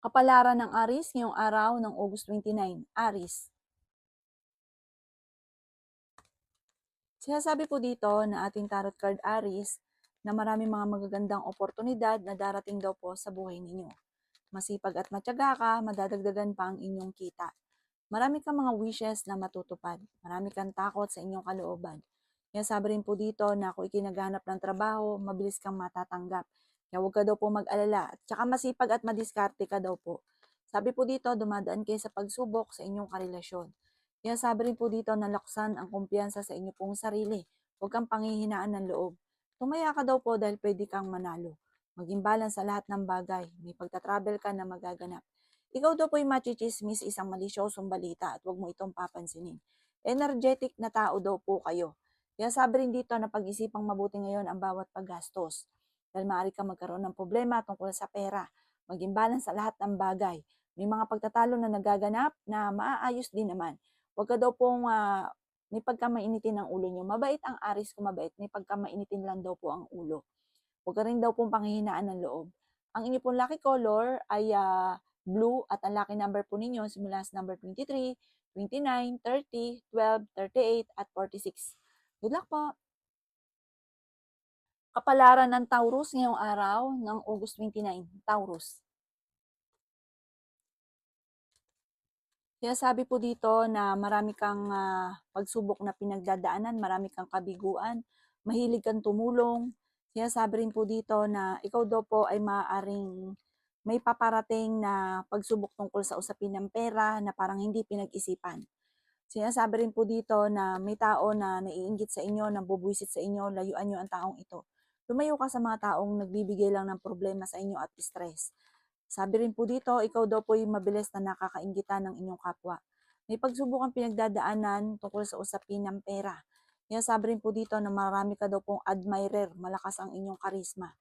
Kapalaran ng Aris ngayong araw ng August 29. Aris. Sinasabi po dito na ating tarot card Aris na maraming mga magagandang oportunidad na darating daw po sa buhay ninyo. Masipag at matyaga ka, madadagdagan pa ang inyong kita. Marami kang mga wishes na matutupad. Marami kang takot sa inyong kalooban. Kaya sabi rin po dito na kung ikinaghanap ng trabaho, mabilis kang matatanggap. Kaya huwag ka daw po mag-alala. At saka masipag at madiskarte ka daw po. Sabi po dito, dumadaan kayo sa pagsubok sa inyong karelasyon. Kaya sabi rin po dito na laksan ang kumpiyansa sa inyo pong sarili. Huwag kang panghihinaan ng loob. Tumaya ka daw po dahil pwede kang manalo. Maging balance sa lahat ng bagay. May pagta-travel ka na magaganap. Ikaw daw po'y machichismis isang malisyosong balita at huwag mo itong papansinin. Energetic na tao daw po kayo. Kaya sabi rin dito na pag-isipang mabuti ngayon ang bawat paggastos. Dahil maaari ka magkaroon ng problema tungkol sa pera. Maging balance sa lahat ng bagay. May mga pagtatalo na nagaganap na maaayos din naman. Huwag ka daw pong may pagkamainitin ang ulo nyo. Mabait ang Aris kung mabait, may pagkamainitin lang daw po ang ulo. Huwag ka rin daw pong panghihinaan ng loob. Ang inyo pong lucky color ay blue at ang lucky number po ninyo simula sa number 23, 29, 30, 12, 38 at 46. Good luck po! Kapalaran ng Taurus ngayong araw ng August 29. Taurus. Kaya sabi po dito na marami kang pagsubok na pinagdadaanan, marami kang kabiguan, mahilig kang tumulong. Kaya sabi rin po dito na ikaw daw po ay maaaring may paparating na pagsubok tungkol sa usapin ng pera na parang hindi pinag-isipan. Sinasabi rin po dito na may tao na naiinggit sa inyo, nabubwisit sa inyo, layuan nyo ang taong ito. Lumayo ka sa mga taong nagbibigay lang ng problema sa inyo at stress. Sabi rin po dito, ikaw daw po yung mabilis na nakakainggitan ng inyong kapwa. May pagsubok ang pinagdadaanan tungkol sa usapin ng pera. Kaya sabi rin po dito na marami ka daw pong admirer, malakas ang inyong karisma.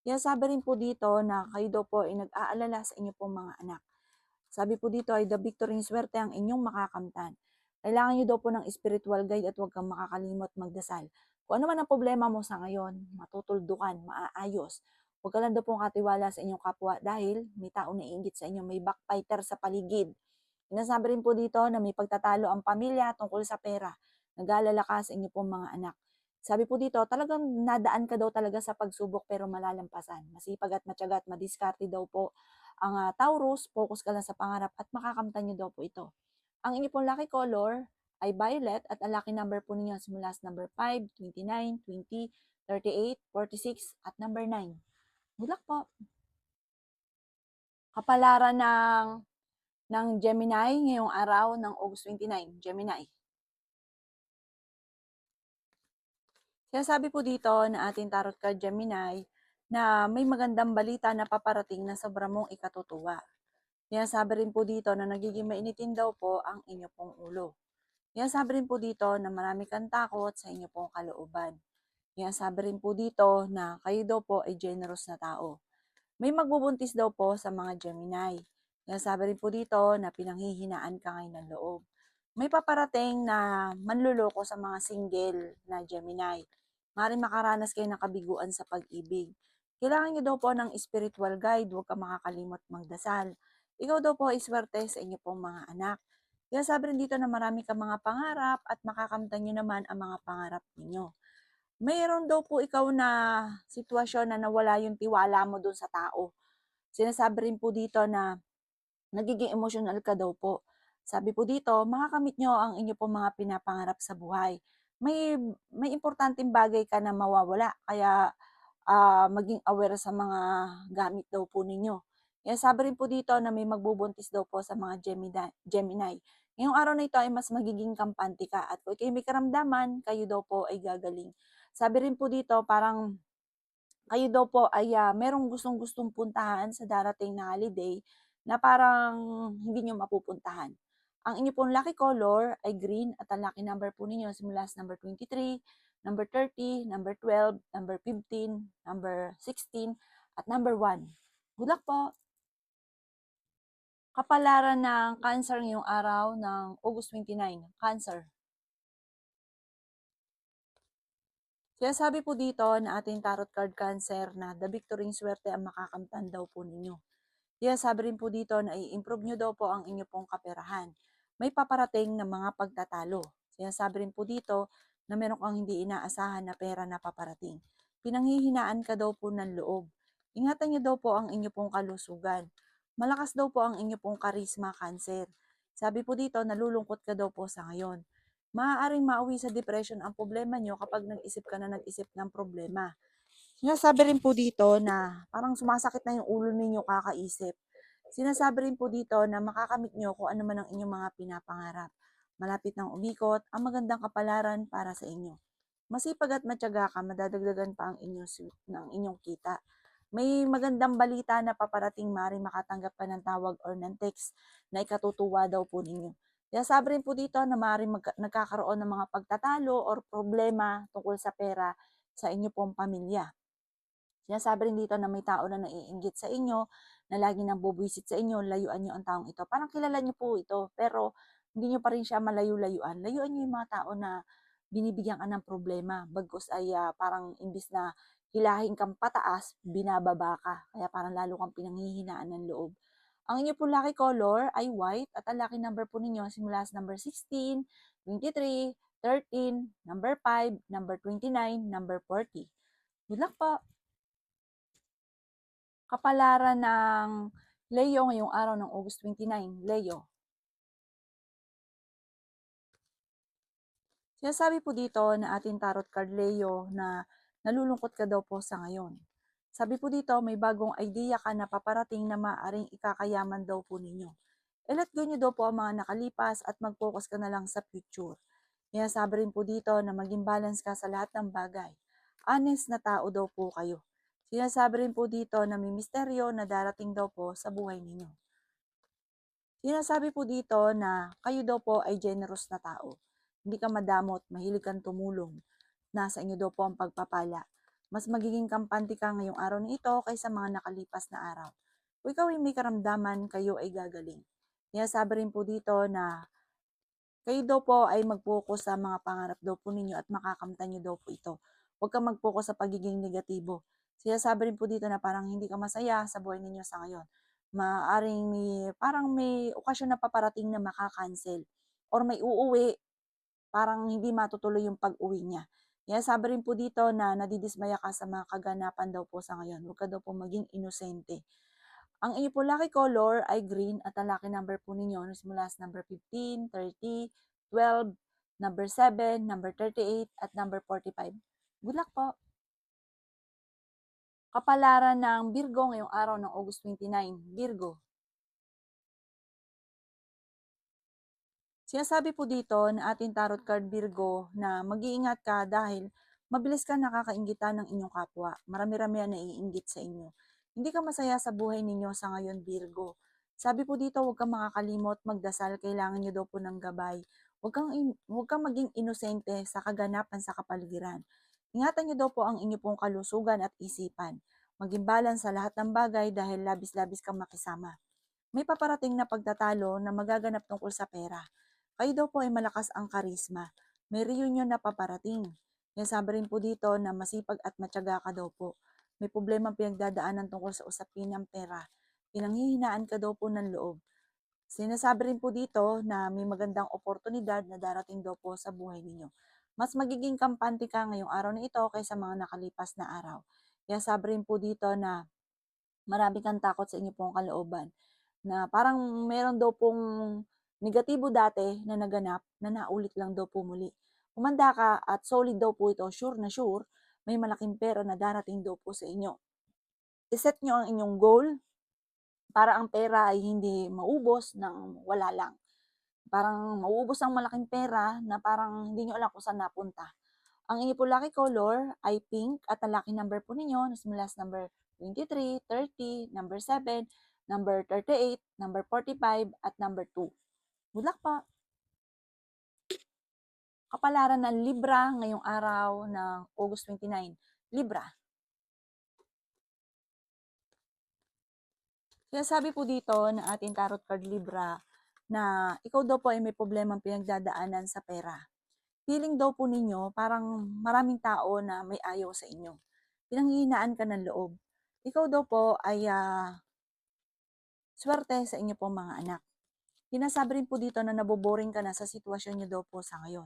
Kaya sabi rin po dito na kayo daw po ay nag-aalala sa inyo pong mga anak. Sabi po dito ay the victory swerte ang inyong makakamtan. Kailangan nyo daw po ng spiritual guide at huwag kang makakalimot magdasal. Kung ano man ang problema mo sa ngayon, matutuldukan, maaayos. Huwag ka lang daw pong katiwala sa inyong kapwa dahil may tao na iinggit sa inyo, may backfighter sa paligid. Sinasabi rin po dito na may pagtatalo ang pamilya tungkol sa pera. Nag-aalala ka sa inyo pong mga anak. Sabi po dito, talagang nadaan ka daw talaga sa pagsubok pero malalampasan. Masipag at matyaga at madiskarte daw po ang Taurus, focus ka lang sa pangarap at makakamtan nyo daw po ito. Ang inyo pong lucky color ay violet at ang lucky number po ninyo simula sa number 5, 29, 20, 38, 46 at number 9. Good luck po! Kapalaran ng Gemini ngayong araw ng August 29. Gemini. Kaya sabi po dito na ating tarot card Gemini na may magandang balita na paparating na sobrang mong ikatutuwa. Kaya sabi rin po dito na nagiging mainitin daw po ang inyo pong ulo. Kaya sabi rin po dito na marami kang takot sa inyo pong kalooban. Kaya sabi rin po dito na kayo daw po ay generous na tao. May magbubuntis daw po sa mga Gemini. Kaya sabi rin po dito na pinanghihinaan ka ngayon ng loob. May paparating na manluloko sa mga single na Gemini. Maaaring makaranas kayo ng kabiguan sa pag-ibig. Kailangan nyo daw po ng spiritual guide, huwag ka makakalimot magdasal. Ikaw daw po ay swerte sa inyo pong mga anak. Kaya sabi rin dito na marami kang mga pangarap at makakamtan nyo naman ang mga pangarap ninyo. Mayroon daw po ikaw na sitwasyon na nawala yung tiwala mo dun sa tao. Sinasabi rin po dito na nagiging emotional ka daw po. Sabi po dito, makakamit nyo ang inyo pong mga pinapangarap sa buhay. May importanteng bagay ka na mawawala, kaya maging aware sa mga gamit daw po ninyo. Kaya sabi rin po dito na may magbubuntis daw po sa mga Gemini. Ngayong araw na ito ay mas magiging kampante ka at kung kayo may karamdaman, kayo daw po ay gagaling. Sabi rin po dito, parang kayo daw po ay merong gustong-gustong puntahan sa darating na holiday na parang hindi nyo mapupuntahan. Ang inyo pong lucky color ay green at ang lucky number po ninyo simula sa number 23, number 30, number 12, number 15, number 16, at number 1. Good luck po! Kapalaran ng Cancer ngayong araw ng August 29. Cancer. Kaya sabi po dito na ating tarot card Cancer na the victory swerte ang makakamtan daw po ninyo. Kaya sabi rin po dito na i-improve nyo daw po ang inyo pong kaperahan. May paparating na mga pagtatalo. Kaya sabi rin po dito na meron kang hindi inaasahan na pera na paparating. Pinanghihinaan ka daw po ng loob. Ingatan nyo daw po ang inyo pong kalusugan. Malakas daw po ang inyo pong karisma, Cancer. Sabi po dito, nalulungkot ka daw po sa ngayon. Maaaring mauwi sa depression ang problema nyo kapag nag-isip ka na nag-isip ng problema. Sinasabi rin po dito na parang sumasakit na yung ulo ninyo kakaisip. Sinasabi rin po dito na makakamit nyo kung ano man ang inyong mga pinapangarap. Malapit nang umikot ang magandang kapalaran para sa inyo. Masipag at matyaga ka, madadagdagan pa ang inyong kita. May magandang balita na paparating, maaaring makatanggap ka ng tawag or ng text na ikatutuwa daw po ninyo. Kaya sabi rin po dito na maaaring nagkakaroon ng mga pagtatalo or problema tungkol sa pera sa inyo pong pamilya. Sinasabi rin dito na may tao na naiinggit sa inyo, na lagi nang bubwisit sa inyo, layuan nyo ang taong ito. Parang kilala nyo po ito, pero hindi nyo pa rin siya malayu-layuan. Layuan nyo yung mga tao na binibigyan ka ng problema. Bagkus ay parang imbis na hilahin kang pataas, binababa ka. Kaya parang lalo kang pinanghihinaan ng loob. Ang inyo po lucky color ay white at ang lucky number po ninyo simula sa number 16, 23, 13, number 5, number 29, number 40. Good luck po! Kapalaran ng Leo ngayong araw ng August 29, Leo. Sinasabi po dito na ating tarot card Leo na nalulungkot ka daw po sa ngayon. Sabi po dito may bagong idea ka na paparating na maaring ikakayaman daw po ninyo. I-let go nyo daw po ang mga nakalipas at mag-focus ka na lang sa future. Kaya sabi rin po dito na maging balance ka sa lahat ng bagay. Honest na tao daw po kayo. Sinasabi rin po dito na may misteryo na darating daw po sa buhay ninyo. Sinasabi po dito na kayo daw po ay generous na tao. Hindi ka madamot, mahilig kang tumulong. Nasa inyo daw po ang pagpapala. Mas magiging kampante ka ngayong araw na ito kaysa mga nakalipas na araw. Kung ikaw ay may karamdaman, kayo ay gagaling. Kaya sabi rin po dito na kayo daw po ay mag-focus sa mga pangarap daw po ninyo at makakamtan nyo daw po ito. Huwag kang mag-focus sa pagiging negatibo. Sinasabi rin po dito na parang hindi ka masaya sa buhay ninyo sa ngayon. Maaring parang may okasyon na paparating na makakancel or may uuwi, parang hindi matutuloy yung pag-uwi niya. Kaya sabi rin po dito na nadidismaya ka sa mga kaganapan daw po sa ngayon. Huwag ka daw po maging inosente. Ang inyo po lucky color ay green at ang lucky number po ninyo simula sa number 15, 30, 12, number 7, number 38, at number 45. Good luck po! Kapalaran ng Virgo ngayong araw ng August 29, Virgo. Sinasabi po dito na ating tarot card Virgo na mag-iingat ka dahil mabilis ka nakakainggitan ng inyong kapwa. Marami-rami ang naiinggit sa inyo. Hindi ka masaya sa buhay ninyo sa ngayon Virgo. Sabi po dito, huwag kang makakalimot, magdasal, kailangan nyo daw po ng gabay. Huwag kang maging inosente sa kaganapan sa kapaligiran. Ingatan nyo daw po ang inyo pong kalusugan at isipan. Maging balance sa lahat ng bagay dahil labis-labis kang makisama. May paparating na pagtatalo na magaganap tungkol sa pera. Kayo daw po ay malakas ang karisma. May reunion na paparating. Kaya sabi rin po dito na masipag at matyaga ka daw po. May problema pinagdadaanan tungkol sa usapin ng pera. Pinanghihinaan ka daw po ng loob. Sinasabi rin po dito na may magandang oportunidad na darating daw po sa buhay ninyo. Mas magiging kampante ka ngayong araw na ito kaysa mga nakalipas na araw. Kaya sabi rin po dito na marami kang takot sa inyo pong kalooban. Na parang meron daw pong negatibo dati na naganap na naulit lang daw po muli. Humanda ka at solid daw po ito, sure na sure, may malaking pera na darating daw po sa inyo. I-set nyo ang inyong goal para ang pera ay hindi maubos ng wala lang. Parang mauubos ang malaking pera na parang hindi nyo alam kung saan napunta. Ang inyo po lucky color ay pink at ang lucky number po ninyo simula sa number 23, 30, number 7, number 38, number 45, at number 2. Good luck pa! Kapalaran ng Libra ngayong araw ng August 29. Libra. Kaya sabi po dito na ating tarot card Libra na ikaw daw po ay may problemang pinagdadaanan sa pera. Feeling daw po ninyo parang maraming tao na may ayaw sa inyo. Pinanghihinaan ka ng loob. Ikaw daw po ay swerte sa inyo pong mga anak. Sinasabi rin po dito na naboboring ka na sa sitwasyon niyo daw po sa ngayon.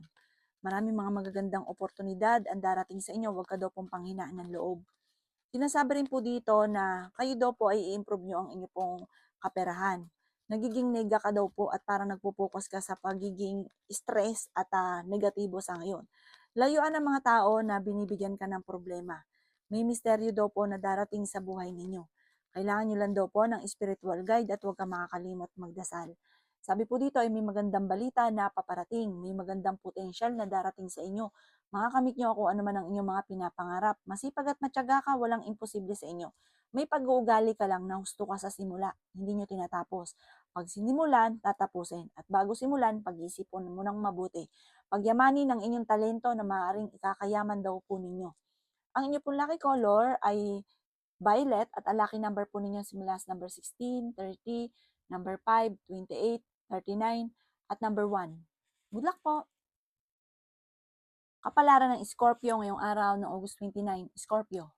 Maraming mga magagandang oportunidad ang darating sa inyo, huwag ka daw pong panghinaan ng loob. Sinasabi rin po dito na kayo daw po ay i-improve nyo ang inyo pong kaperahan. Nagiging nega ka daw po at parang nagpo-focus ka sa pagiging stress at negatibo sa ngayon. Layuan ng mga tao na binibigyan ka ng problema. May misteryo daw po na darating sa buhay ninyo. Kailangan nyo lang daw po ng spiritual guide at huwag ka makakalimot magdasal. Sabi po dito ay may magandang balita na paparating, may magandang potensyal na darating sa inyo. Makakamit nyo kung ano man ang inyong mga pinapangarap. Masipag at matyaga ka, walang imposible sa inyo. May pag-uugali ka lang na gusto ka sa simula, hindi nyo tinatapos. Pag sinimulan, tatapusin. At bago simulan, pag-iisipon mo ng mabuti. Pagyamanin ng inyong talento na maaaring ikakayaman daw po ninyo. Ang inyong pong lucky color ay violet at ang lucky number po ninyo simula sa number 16, 30, number 5, 28, 39, at number 1. Good luck po! Kapalaran ng Scorpio ngayong araw ng August 29, Scorpio.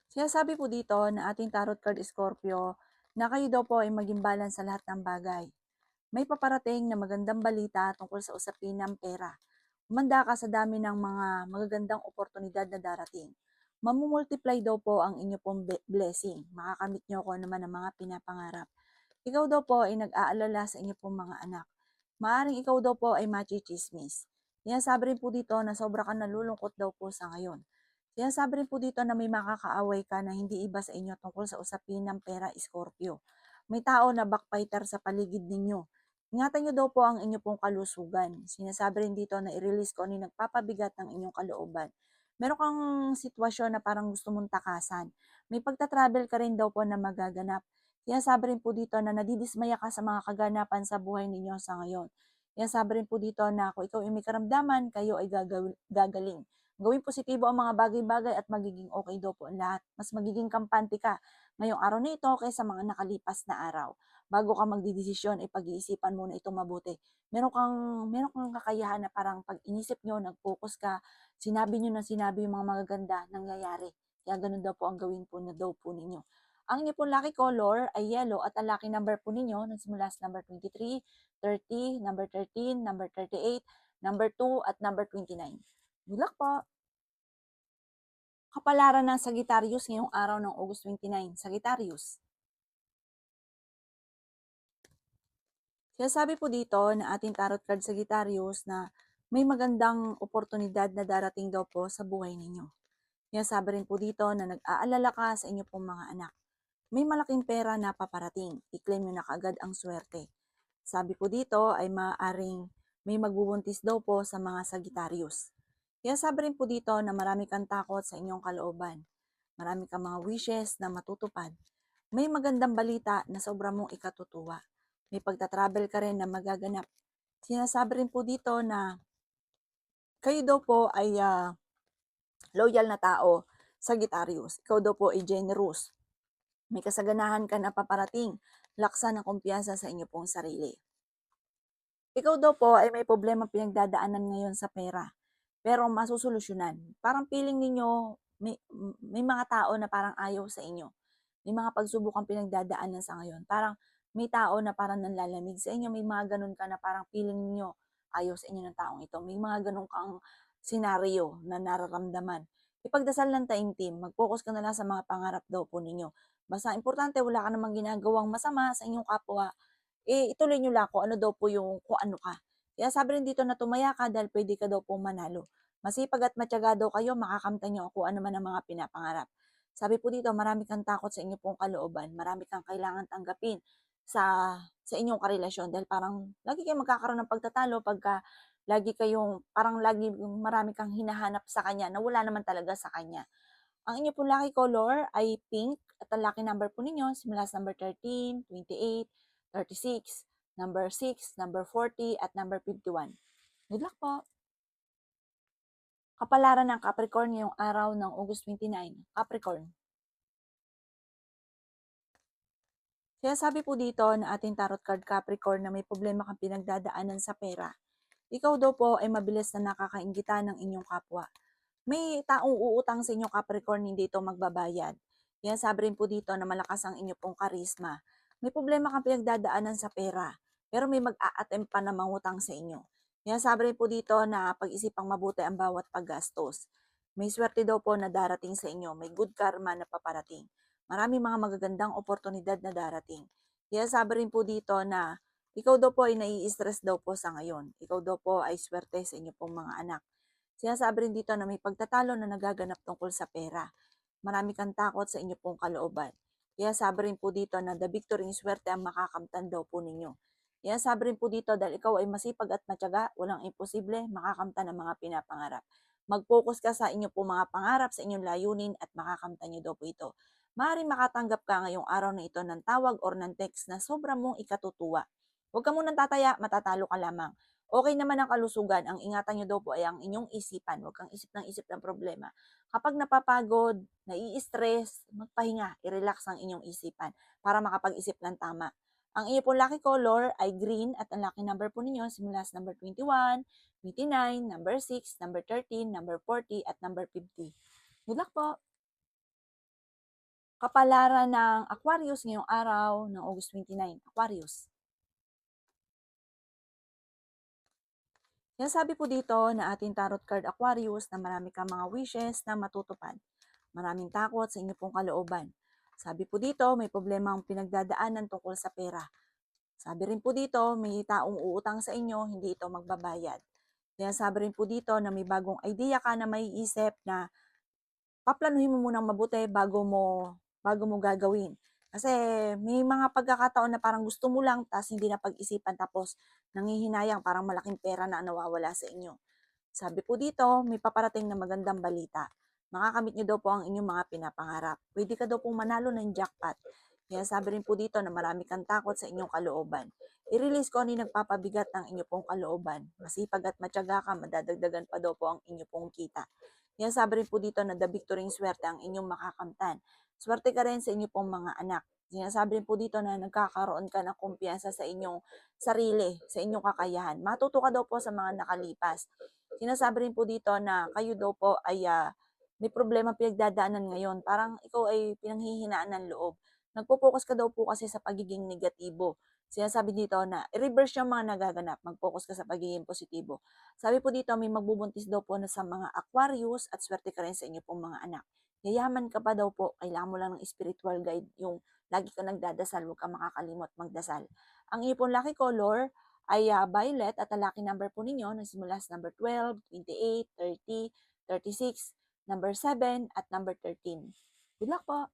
Sinasabi po dito na ating tarot card Scorpio na kayo daw po ay maging balance sa lahat ng bagay. May paparating na magandang balita tungkol sa usapin ng pera. Umanda ka sa dami ng mga magagandang oportunidad na darating. Mamumultiply daw po ang inyo pong blessing. Makakamit nyo kung naman ang mga pinapangarap. Ikaw daw po ay nag-aalala sa inyo pong mga anak. Maaring ikaw daw po ay machichismis. Sinasabi rin po dito na sobra ka nalulungkot daw po sa ngayon. Sinasabi rin po dito na may makakaaway ka na hindi iba sa inyo tungkol sa usapin ng pera, Scorpio. May tao na backfighter sa paligid ninyo. Ingatan nyo daw po ang inyo pong kalusugan. Sinasabi rin dito na i-release ko ano yung nagpapabigat ng inyong kalooban. Meron kang sitwasyon na parang gusto mong takasan. May pagta-travel ka rin daw po na magaganap. Sinasabi rin po dito na nadidismaya ka sa mga kaganapan sa buhay ninyo sa ngayon. Sinasabi rin po dito na kung ikaw ay may karamdaman, kayo ay gagaling. Gawing positibo ang mga bagay-bagay at magiging okay daw po ang lahat. Mas magiging kampante ka ngayong araw na ito kaysa mga nakalipas na araw. Bago ka magdidesisyon, ay pag-iisipan muna itong mabuti. Meron kang kakayahan na parang pag inisip nyo, nag-focus ka, sinabi nyo na sinabi yung mga magaganda, nangyayari. Kaya ganun daw po ang gawin po na daw po ninyo. Ang inyo pong lucky color ay yellow at ang lucky number po ninyo nagsimula sa number 23, 30, number 13, number 38, number 2, at number 29. Good luck po! Kapalaran ng Sagittarius ngayong araw ng August 29. Sagittarius. Sinasabi po dito na ating tarot card Sagittarius na may magandang oportunidad na darating daw po sa buhay ninyo. Sinasabi rin po dito na nag-aalala ka sa inyo pong mga anak. May malaking pera na paparating. I-claim nyo na kaagad ang swerte. Sabi po dito ay maaaring may magbubuntis daw po sa mga Sagittarius. Kaya sabi rin po dito na marami kang takot sa inyong kalooban. Marami kang mga wishes na matutupad. May magandang balita na sobra mong ikatutuwa. May pagta-travel ka rin na magaganap. Sinasabi rin po dito na kayo daw po ay loyal na tao, Sagittarius. Ikaw daw po ay generous. May kasaganahan ka na paparating, laksa ng kumpiyansa sa inyo pong sarili. Ikaw daw po ay may problema pinagdadaanan ngayon sa pera, pero masusolusyonan. Parang feeling ninyo, may mga tao na parang ayaw sa inyo. May mga pagsubok ang pinagdadaanan sa ngayon. Parang may tao na parang nanlalamig sa inyo, may mga ganun ka na parang feeling niyo ayaw sa inyo ng taong ito. May mga ganun kang senaryo na nararamdaman. Ipagdasal ng taimtim, mag-focus ka na lang sa mga pangarap daw po ninyo. Basta importante, wala ka namang ginagawang masama sa inyong kapwa, ituloy nyo lang kung ano daw po yung kung ano ka. Kaya sabi rin dito na tumaya ka dahil pwede ka daw po manalo. Masipag at matyaga daw kayo, makakamtan nyo kung ano man ang mga pinapangarap. Sabi po dito, marami kang takot sa inyong pong kalooban, marami kang kailangan tanggapin sa inyong karelasyon dahil parang lagi kayong magkakaroon ng pagtatalo pagka lagi kayong parang lagi marami kang hinahanap sa kanya na wala naman talaga sa kanya. Ang inyo pong lucky color ay pink at ang lucky number po ninyo simula sa number 13, 28, 36, number 6, number 40, at number 51. Good luck po! Kapalaran ng Capricorn ngayong araw ng August 29. Capricorn. Kaya sabi po dito na ating tarot card Capricorn na may problema kang pinagdadaanan sa pera. Ikaw daw po ay mabilis na nakakainggitan ng inyong kapwa. May taong uutang sa inyo Capricorn, hindi ito magbabayad. Yan, sabi rin po dito na malakas ang inyo pong karisma. May problema kang pinagdadaanan sa pera, pero may mag-a-attempt pa na mangutang sa inyo. Yan, sabi rin po dito na pag-isipang mabuti ang bawat paggastos. May swerte daw po na darating sa inyo, may good karma na paparating. Maraming mga magagandang oportunidad na darating. Yan, sabi rin po dito na ikaw daw po ay nai-stress daw po sa ngayon. Ikaw daw po ay swerte sa inyo pong mga anak. Sinasabi rin dito na may pagtatalo na nagaganap tungkol sa pera. Marami kang takot sa inyo pong kalooban. Kaya sabi rin po dito na the victory ng swerte ang makakamtan daw po ninyo. Kaya sabi rin po dito dahil ikaw ay masipag at matyaga, walang imposible, makakamtan ang mga pinapangarap. Mag-focus ka sa inyo po mga pangarap, sa inyong layunin at makakamtan nyo daw po ito. Maaaring makatanggap ka ngayong araw na ito ng tawag or ng text na sobrang mong ikatutuwa. Huwag ka munang tataya, matatalo ka lamang. Okay naman ang kalusugan, ang ingatan nyo daw po ay ang inyong isipan. Huwag kang isip ng problema. Kapag napapagod, nai-stress, magpahinga, i-relax ang inyong isipan para makapag-isip ng tama. Ang inyong pong lucky color ay green at ang lucky number po ninyo simula sa number 21, 29, number 6, number 13, number 40 at number 50. Good luck po! Kapalaran ng Aquarius ngayong araw ng August 29. Aquarius. Yan, sabi po dito na ating tarot card Aquarius na marami kang mga wishes na matutupad. Maraming takot sa inyo pong kalooban. Sabi po dito, may problema ang pinagdadaanan tungkol sa pera. Sabi rin po dito, may taong uutang sa inyo, hindi ito magbabayad. Kaya sabi rin po dito na may bagong idea ka na maiisip na paplanuhin mo munang mabuti bago mo gagawin. Kasi may mga pagkakataon na parang gusto mo lang tapos hindi na pag-isipan tapos nanghihinayang parang malaking pera na nawawala sa inyo. Sabi po dito, may paparating na magandang balita. Makakamit nyo daw po ang inyong mga pinapangarap. Pwede ka daw pong manalo ng jackpot. Kaya sabi rin po dito na marami kang takot sa inyong kalooban. I-release ko ano yung nagpapabigat ng inyong pong kalooban. Masipag at matyaga ka, madadagdagan pa daw po ang inyong pong kita. Kaya sabi rin po dito na the victory ng swerte ang inyong makakamtan. Swerte ka rin sa inyong pong mga anak. Sinasabi rin po dito na nagkakaroon ka ng kumpiyansa sa inyong sarili, sa inyong kakayahan. Matuto ka daw po sa mga nakalipas. Sinasabi rin po dito na kayo daw po ay may problema pinagdadaanan ngayon. Parang ikaw ay pinanghihinaan ng loob. Nagpo-focus ka daw po kasi sa pagiging negatibo. Sinasabi dito na i-reverse yung mga nagaganap. Mag-focus ka sa pagiging positibo. Sabi po dito, may magbubuntis daw po na sa mga Aquarius at swerte ka rin sa inyo pong mga anak. Yayaman ka pa daw po. Kailangan mo lang ng spiritual guide. Yung lagi ka nagdadasal, huwag ka makakalimot magdasal. Ang iyo pong lucky color ay violet at ang lucky number po ninyo nagsimula sa number 12, 28, 30, 36, number 7 at number 13. Good luck po!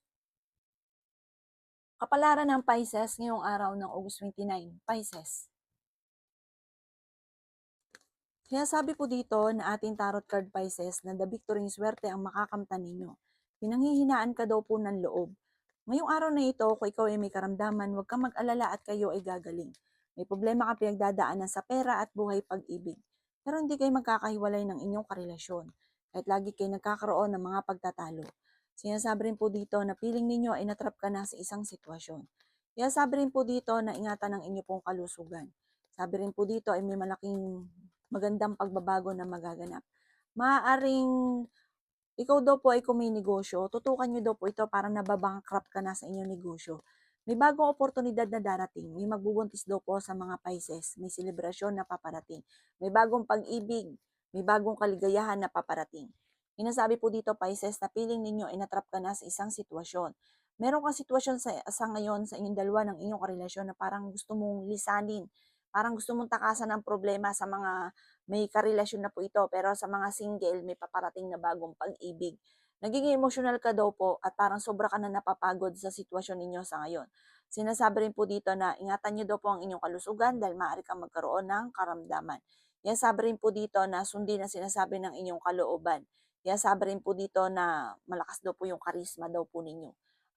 Kapalaran ng Pisces ngayong araw ng August 29. Pisces. Kaya sabi po dito na ating tarot card Pisces na the victory swerte ang makakamtan ninyo. Pinanghihinaan ka daw po ng loob. Ngayong araw na ito, kung ikaw ay may karamdaman, huwag kang mag-alala at kayo ay gagaling. May problema ka pinagdadaanan sa pera at buhay pag-ibig. Pero hindi kayo magkakahiwalay ng inyong karelasyon. Kahit lagi kayo nagkakaroon ng mga pagtatalo. Sinasabi rin po dito na piling ninyo ay natrap ka na sa isang sitwasyon. Kaya sabi rin po dito na ingatan ang inyo pong kalusugan. Sabi rin po dito ay may malaking magandang pagbabago na magaganap. Maaaring ikaw daw po ay kung may negosyo, tutukan nyo daw po ito para nababankrupt ka na sa inyong negosyo. May bagong oportunidad na darating. May magbubuntis daw po sa mga Pisces. May selebrasyon na paparating. May bagong pag-ibig. May bagong kaligayahan na paparating. Inasabi po dito, Pisces, na piling ninyo ay natrap ka na sa isang sitwasyon. Meron kang sitwasyon sa ngayon sa inyong dalawa ng inyong karelasyon na parang gusto mong lisanin. Parang gusto mong takasan ng problema sa mga may karelasyon na po ito, pero sa mga single, may paparating na bagong pag-ibig. Nagiging emotional ka daw po at parang sobra ka na napapagod sa sitwasyon ninyo sa ngayon. Sinasabi rin po dito na ingatan nyo daw po ang inyong kalusugan dahil maaari kang magkaroon ng karamdaman. Yan sabi rin po dito na sundin ang sinasabi ng inyong kalooban. Yan sabi rin po dito na malakas daw po yung karisma daw po ninyo.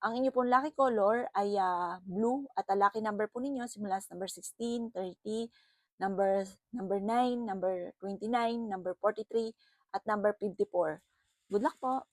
Ang inyo pong lucky color ay blue at ang lucky number po ninyo simula sa number 16, 30, number 9, number 29, number 43, at number 54. Good luck po!